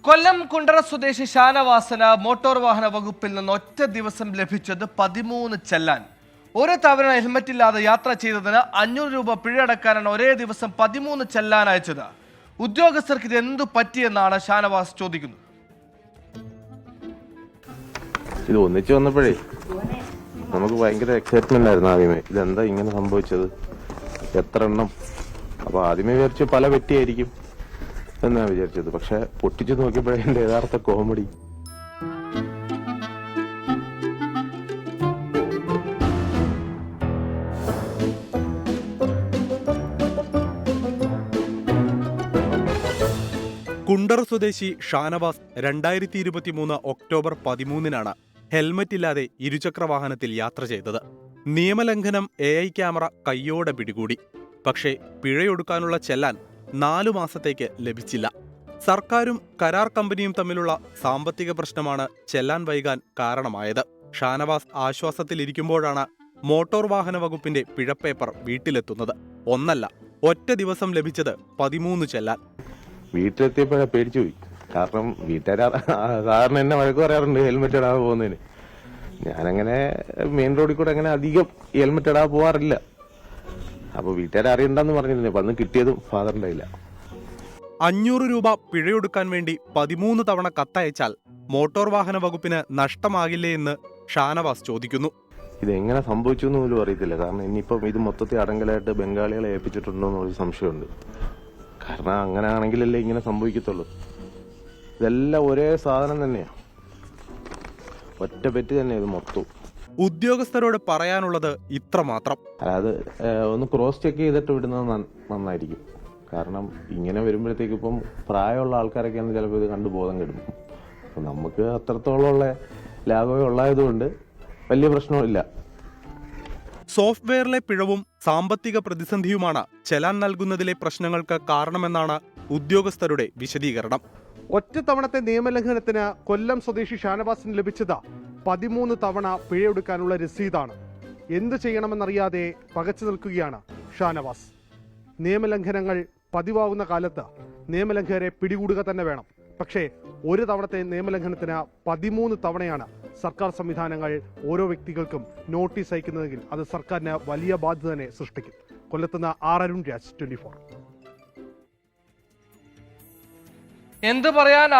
കൊല്ലം കുണ്ടറ സ്വദേശി ഷാനവാസന് മോട്ടോർ വാഹന വകുപ്പിൽ നിന്ന് ഒറ്റ ദിവസം ലഭിച്ചത് 13 ചെല്ലാൻ. ഒരു തവണ ഹെൽമറ്റ് ഇല്ലാതെ യാത്ര ചെയ്തതിന് 500 രൂപ പിഴയടക്കാനാണ് ഒരേ ദിവസം 13 ചെല്ലാൻ അയച്ചത്. ഉദ്യോഗസ്ഥർക്ക് ഇത് എന്തു പറ്റിയെന്നാണ് ഷാനവാസ് ചോദിക്കുന്നത്. ഇത് ഒന്നിച്ചു വന്നപ്പോഴേ നമുക്ക് ഭയങ്കര എക്സൈറ്റ്മെന്റ് ആയിരുന്നു. ആദ്യമേ ഇതെന്താ ഇങ്ങനെ സംഭവിച്ചത്, എത്ര എണ്ണം. അപ്പൊ ആദ്യമേ വിചാരിച്ചു പല പറ്റിയായിരിക്കും എന്നാ വിചാരിച്ചത്. പക്ഷെ പൊട്ടിച്ചു നോക്കിയപ്പോഴേ എന്റെ യഥാർത്ഥ കോമഡി. കുണ്ടറ സ്വദേശി ഷാനവാസ് 2023 ഒക്ടോബർ 13-നാണ് ഹെൽമറ്റ് ഇല്ലാതെ ഇരുചക്രവാഹനത്തിൽ യാത്ര ചെയ്തത്. നിയമലംഘനം AI ക്യാമറ കയ്യോടെ പിടികൂടി. പക്ഷേ പിഴയൊടുക്കാനുള്ള ചെല്ലാൻ 4 മാസത്തേക്ക് ലഭിച്ചില്ല. സർക്കാരും കരാർ കമ്പനിയും തമ്മിലുള്ള സാമ്പത്തിക പ്രശ്നമാണ് ചെല്ലാൻ വൈകാൻ കാരണമായത്. ഷാനവാസ് ആശ്വാസത്തിലിരിക്കുമ്പോഴാണ് മോട്ടോർ വാഹന വകുപ്പിന്റെ പിഴപ്പേപ്പർ വീട്ടിലെത്തുന്നത്. ഒന്നല്ല, ഒറ്റ ദിവസം ലഭിച്ചത് 13 ചെല്ലാൻ. വീട്ടിലെത്തിയപ്പോഴാ പേടിച്ചു പോയി. കാരണം സാധാരണ എന്നെ വഴക്ക് പറയാറുണ്ട് ഹെൽമെറ്റ് ഇടാതെ പോകുന്നതിന്. ഞാനങ്ങനെ മെയിൻ റോഡിൽ കൂടെ അങ്ങനെ അധികം ഹെൽമെറ്റ് ഇടാതെ പോവാറില്ല. അപ്പൊ വീട്ടുകാരെ അറിയണ്ടെന്ന് പറഞ്ഞിരുന്നേ. അപ്പൊ അന്ന് കിട്ടിയതും ഫാദറിന്റെ ഇല്ല. 500 രൂപ പിഴയൊടുക്കാൻ വേണ്ടി 13 തവണ കത്തയച്ചാൽ മോട്ടോർ വാഹന വകുപ്പിന് നഷ്ടമാകില്ലേ എന്ന് ഷാനവാസ് ചോദിക്കുന്നു. ഇതെങ്ങനെ സംഭവിച്ചു എന്ന് പോലും അറിയത്തില്ല. കാരണം ഇനിയിപ്പം ഇത് മൊത്തത്തിൽ അടങ്കലായിട്ട് ബംഗാളികളെ ഏൽപ്പിച്ചിട്ടുണ്ടോ എന്നൊരു സംശയമുണ്ട്. കാരണം അങ്ങനെ ആണെങ്കിലല്ലേ ഇങ്ങനെ സംഭവിക്കത്തുള്ളൂ. ഇതെല്ലാം ഒരേ സാധനം തന്നെയാ, ഒറ്റ പെറ്റി തന്നെ ഇത് മൊത്തം. ഉദ്യോഗസ്ഥരോട് പറയാനുള്ളത് ഇത്ര മാത്രം: അതായത് ഒന്ന് ക്രോസ് ചെക്ക് ചെയ്തിട്ട് വിടുന്നത് നന്നായിരിക്കും. കാരണം ഇങ്ങനെ വരുമ്പോഴത്തേക്ക് ഇപ്പം പ്രായമുള്ള ആൾക്കാരൊക്കെയാണ് ചിലപ്പോൾ ഇത് കണ്ടു ബോധം കെടും. അപ്പം നമുക്ക് അത്രത്തോളമുള്ള ലാഭമേ ഉള്ളതുകൊണ്ട് വലിയ പ്രശ്നമില്ല. സോഫ്റ്റ്വെയറിലെ പിഴവും സാമ്പത്തിക പ്രതിസന്ധിയുമാണ് ചെലാൻ നൽകുന്നതിലെ പ്രശ്നങ്ങൾക്ക് കാരണമെന്നാണ് ഉദ്യോഗസ്ഥരുടെ വിശദീകരണം. ഒറ്റത്തവണത്തെ നിയമലംഘനത്തിന് കൊല്ലം സ്വദേശി ഷാനവാസിന് ലഭിച്ചത് 13 തവണ പിഴയൊടുക്കാനുള്ള രസീതാണ്. എന്തു ചെയ്യണമെന്നറിയാതെ പകച്ചു നിൽക്കുകയാണ് ഷാനവാസ്. നിയമലംഘനങ്ങൾ പതിവാകുന്ന കാലത്ത് നിയമലംഘകരെ പിടികൂടുക തന്നെ വേണം. പക്ഷേ ഒരു തവണത്തെ നിയമലംഘനത്തിന് 13 തവണയാണ് സർക്കാർ സംവിധാനങ്ങൾ ഓരോ വ്യക്തികൾക്കും നോട്ടീസ് അയക്കുന്നതെങ്കിൽ അത് സർക്കാരിന് വലിയ ബാധ്യത തന്നെ സൃഷ്ടിക്കും. കൊല്ലത്തുനിന്ന് അരുൺ രാജ്, 24. എന്ത് പറയാൻ